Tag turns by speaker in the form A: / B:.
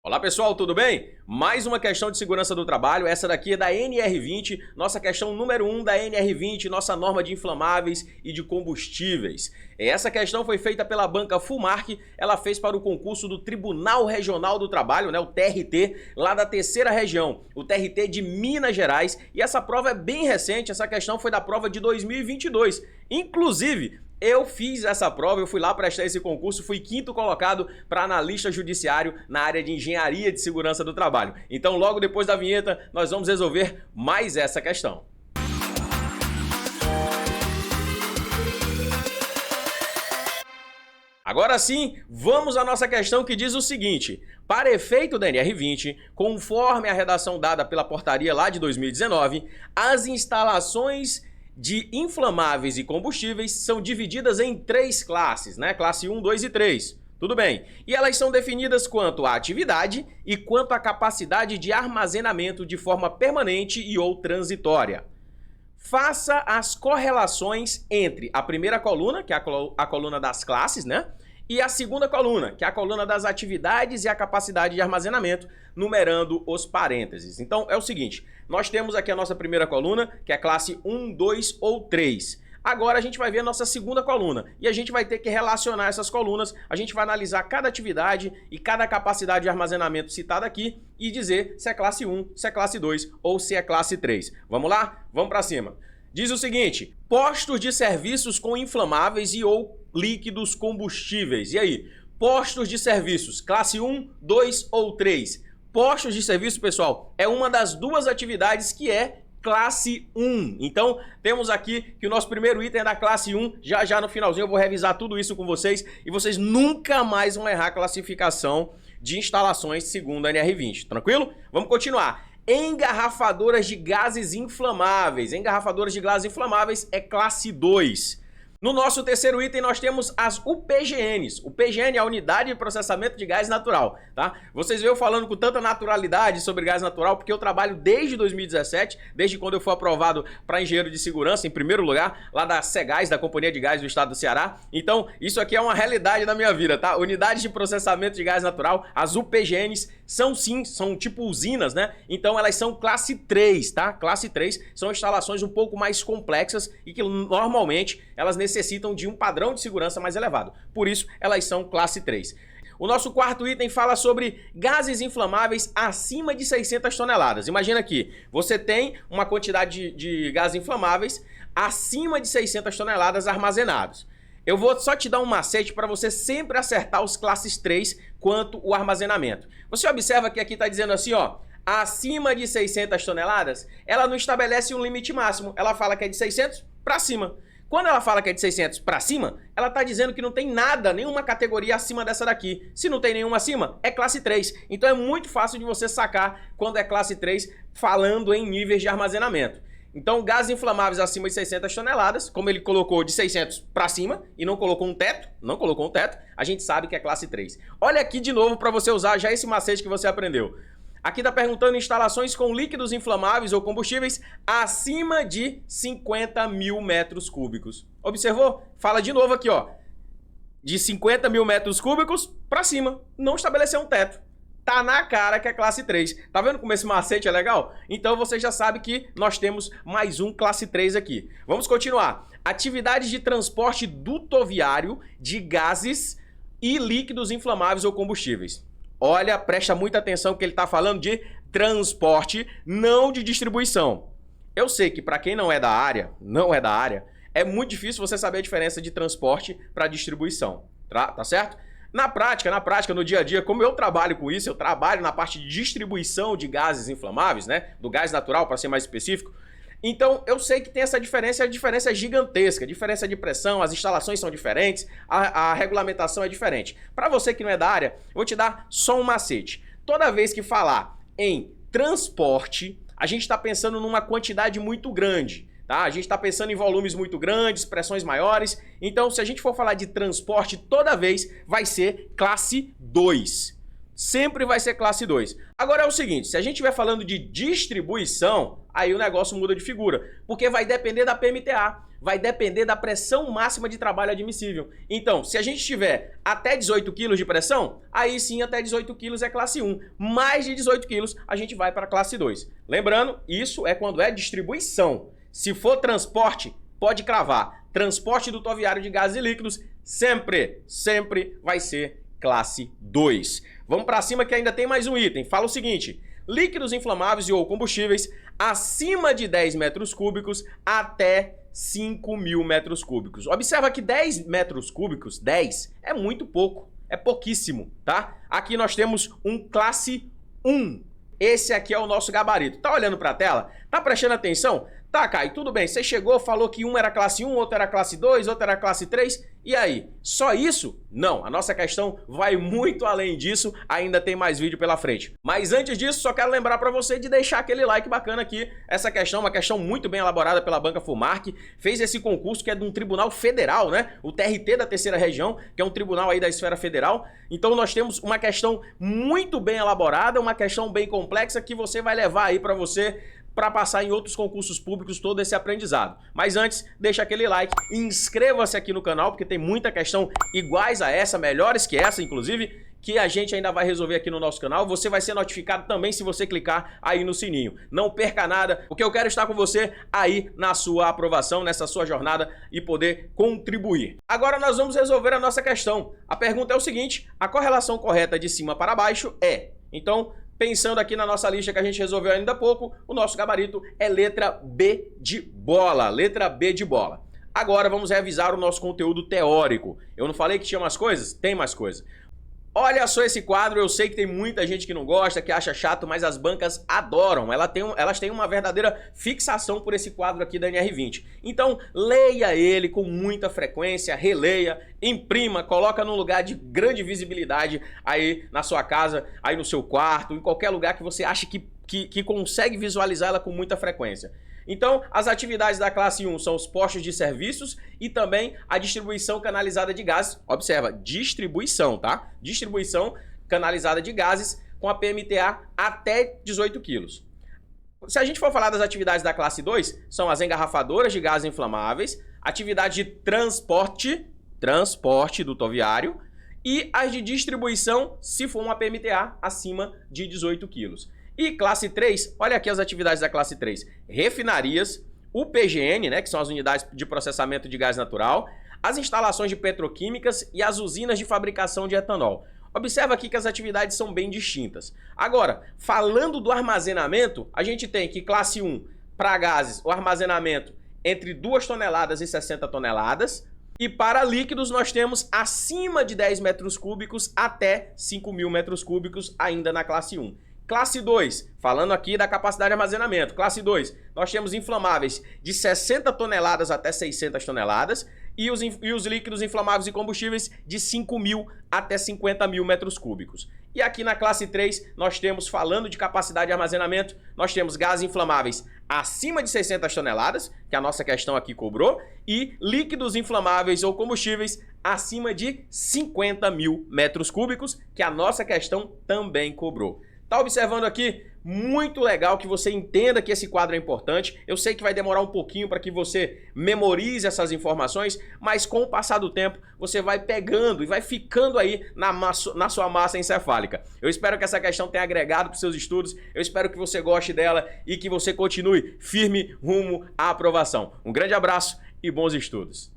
A: Olá pessoal, tudo bem? Mais uma questão de segurança do trabalho, essa daqui é da NR20, nossa questão número 1 da NR20, nossa norma de inflamáveis e de combustíveis. Essa questão foi feita pela banca Fulmark, ela fez para o concurso do Tribunal Regional do Trabalho, né, o TRT, lá da terceira região, o TRT de Minas Gerais, e essa prova é bem recente, essa questão foi da prova de 2022, inclusive... Eu fiz essa prova, eu fui lá prestar esse concurso, fui quinto colocado para analista judiciário na área de engenharia de segurança do trabalho. Então, logo depois da vinheta, nós vamos resolver mais essa questão. Agora sim, vamos à nossa questão que diz o seguinte: para efeito da NR20, conforme a redação dada pela portaria lá de 2019, as instalações de inflamáveis e combustíveis são divididas em três classes, né? Classe 1, 2 e 3. Tudo bem. E elas são definidas quanto à atividade e quanto à capacidade de armazenamento de forma permanente e ou transitória. Faça as correlações entre a primeira coluna, que é a coluna das classes, né? E a segunda coluna, que é a coluna das atividades e a capacidade de armazenamento, numerando os parênteses. Então é o seguinte, nós temos aqui a nossa primeira coluna, que é a classe 1, 2 ou 3. Agora a gente vai ver a nossa segunda coluna e a gente vai ter que relacionar essas colunas, a gente vai analisar cada atividade e cada capacidade de armazenamento citada aqui e dizer se é classe 1, se é classe 2 ou se é classe 3. Vamos lá? Vamos para cima. Diz o seguinte: postos de serviços com inflamáveis e ou líquidos combustíveis. E aí? Postos de serviços, classe 1, 2 ou 3. Postos de serviço, pessoal, é uma das duas atividades que é classe 1. Então, temos aqui que o nosso primeiro item é da classe 1. Já no finalzinho eu vou revisar tudo isso com vocês e vocês nunca mais vão errar a classificação de instalações segundo a NR20. Tranquilo? Vamos continuar. Engarrafadoras de gases inflamáveis. Engarrafadoras de gases inflamáveis é classe 2. No nosso terceiro item nós temos as UPGNs. O PGN é a Unidade de Processamento de Gás Natural, tá? Vocês veem eu falando com tanta naturalidade sobre gás natural porque eu trabalho desde 2017, desde quando eu fui aprovado para engenheiro de segurança, em primeiro lugar, lá da Cegás, da Companhia de Gás do Estado do Ceará. Então, isso aqui é uma realidade da minha vida, tá? Unidades de Processamento de Gás Natural, as UPGNs, são sim, são tipo usinas, né? Então elas são classe 3, tá? Classe 3 são instalações um pouco mais complexas e que normalmente elas necessitam de um padrão de segurança mais elevado. Por isso, elas são classe 3. O nosso quarto item fala sobre gases inflamáveis acima de 600 toneladas. Imagina aqui, você tem uma quantidade de gases inflamáveis acima de 600 toneladas armazenados. Eu vou só te dar um macete para você sempre acertar os classes 3 quanto o armazenamento. Você observa que aqui está dizendo assim, ó, acima de 600 toneladas, ela não estabelece um limite máximo. Ela fala que é de 600 para cima. Quando ela fala que é de 600 para cima, ela está dizendo que não tem nada, nenhuma categoria acima dessa daqui. Se não tem nenhuma acima, é classe 3. Então é muito fácil de você sacar quando é classe 3 falando em níveis de armazenamento. Então, gases inflamáveis acima de 600 toneladas, como ele colocou de 600 para cima e não colocou um teto, a gente sabe que é classe 3. Olha aqui de novo para você usar já esse macete que você aprendeu. Aqui está perguntando instalações com líquidos inflamáveis ou combustíveis acima de 50 mil metros cúbicos. Observou? Fala de novo aqui, ó. De 50 mil metros cúbicos para cima. Não estabeleceu um teto. Tá na cara que é classe 3. Tá vendo como esse macete é legal? Então você já sabe que nós temos mais um classe 3 aqui. Vamos continuar. Atividades de transporte dutoviário de gases e líquidos inflamáveis ou combustíveis. Olha, presta muita atenção que ele está falando de transporte, não de distribuição. Eu sei que para quem não é da área, é muito difícil você saber a diferença de transporte para distribuição, tá certo? Na prática, no dia a dia, como eu trabalho com isso, eu trabalho na parte de distribuição de gases inflamáveis, né? Do gás natural, para ser mais específico. Então, eu sei que tem essa diferença, a diferença é gigantesca, a diferença de pressão, as instalações são diferentes, a regulamentação é diferente. Para você que não é da área, eu vou te dar só um macete. Toda vez que falar em transporte, a gente está pensando numa quantidade muito grande. Tá? A gente está pensando em volumes muito grandes, pressões maiores. Então, se a gente for falar de transporte, toda vez vai ser classe 2. Sempre vai ser classe 2. Agora é o seguinte, se a gente estiver falando de distribuição, aí o negócio muda de figura. Porque vai depender da PMTA. vai depender da pressão máxima de trabalho admissível. Então, se a gente tiver até 18 kg de pressão, aí sim até 18 kg é classe 1. Mais de 18 kg a gente vai para a classe 2. Lembrando, isso é quando é distribuição. Se for transporte, pode cravar. Transporte dutoviário de gases e líquidos sempre vai ser classe 2. Vamos para cima que ainda tem mais um item. Fala o seguinte: líquidos inflamáveis e ou combustíveis acima de 10 metros cúbicos até 5.000 metros cúbicos. Observa que 10 metros cúbicos, 10, é muito pouco, é pouquíssimo, tá? Aqui nós temos um classe 1. Esse aqui é o nosso gabarito. Tá olhando para a tela? Tá prestando atenção? Tá, Caio, tudo bem. Você chegou, falou que um era classe 1, outro era classe 2, outro era classe 3. E aí? Só isso? Não, a nossa questão vai muito além disso. Ainda tem mais vídeo pela frente. Mas antes disso, só quero lembrar para você de deixar aquele like bacana aqui. Essa questão é uma questão muito bem elaborada pela Banca FUMARC. Fez esse concurso que é de um tribunal federal, né? O TRT da Terceira Região, que é um tribunal aí da esfera federal. Então nós temos uma questão muito bem elaborada, uma questão bem complexa que você vai levar aí para você para passar em outros concursos públicos todo esse aprendizado. Mas antes, deixa aquele like, inscreva-se aqui no canal, porque tem muita questão iguais a essa, melhores que essa, inclusive, que a gente ainda vai resolver aqui no nosso canal. Você vai ser notificado também se você clicar aí no sininho. Não perca nada, porque eu quero estar com você aí na sua aprovação, nessa sua jornada e poder contribuir. Agora nós vamos resolver a nossa questão. A pergunta é o seguinte: a correlação correta de cima para baixo é... Então, pensando aqui na nossa lista que a gente resolveu ainda há pouco, o nosso gabarito é letra B de bola. Letra B de bola. Agora vamos revisar o nosso conteúdo teórico. Eu não falei que tinha mais coisas? Tem mais coisas. Olha só esse quadro, eu sei que tem muita gente que não gosta, que acha chato, mas as bancas adoram. Elas têm uma verdadeira fixação por esse quadro aqui da NR20. Então, leia ele com muita frequência, releia, imprima, coloca num lugar de grande visibilidade aí na sua casa, aí no seu quarto, em qualquer lugar que você ache que consegue visualizar ela com muita frequência. Então, as atividades da classe 1 são os postos de serviços e também a distribuição canalizada de gases. Observa, distribuição, tá? Distribuição canalizada de gases com a PMTA até 18 quilos. Se a gente for falar das atividades da classe 2, são as engarrafadoras de gases inflamáveis, atividade de transporte dutoviário e as de distribuição, se for uma PMTA acima de 18 quilos. E classe 3, olha aqui as atividades da classe 3. Refinarias, o PGN, né, que são as unidades de processamento de gás natural, as instalações de petroquímicas e as usinas de fabricação de etanol. Observa aqui que as atividades são bem distintas. Agora, falando do armazenamento, a gente tem que classe 1, para gases, o armazenamento entre 2 toneladas e 60 toneladas. E para líquidos nós temos acima de 10 metros cúbicos até 5.000 metros cúbicos ainda na classe 1. Classe 2, falando aqui da capacidade de armazenamento. Classe 2, nós temos inflamáveis de 60 toneladas até 600 toneladas e os líquidos inflamáveis e combustíveis de 5.000 até 50.000 metros cúbicos. E aqui na classe 3, nós temos, falando de capacidade de armazenamento, nós temos gases inflamáveis acima de 600 toneladas, que a nossa questão aqui cobrou, e líquidos inflamáveis ou combustíveis acima de 50.000 metros cúbicos, que a nossa questão também cobrou. Tá observando aqui? Muito legal que você entenda que esse quadro é importante. Eu sei que vai demorar um pouquinho para que você memorize essas informações, mas com o passar do tempo você vai pegando e vai ficando aí na sua massa encefálica. Eu espero que essa questão tenha agregado para os seus estudos, eu espero que você goste dela e que você continue firme rumo à aprovação. Um grande abraço e bons estudos!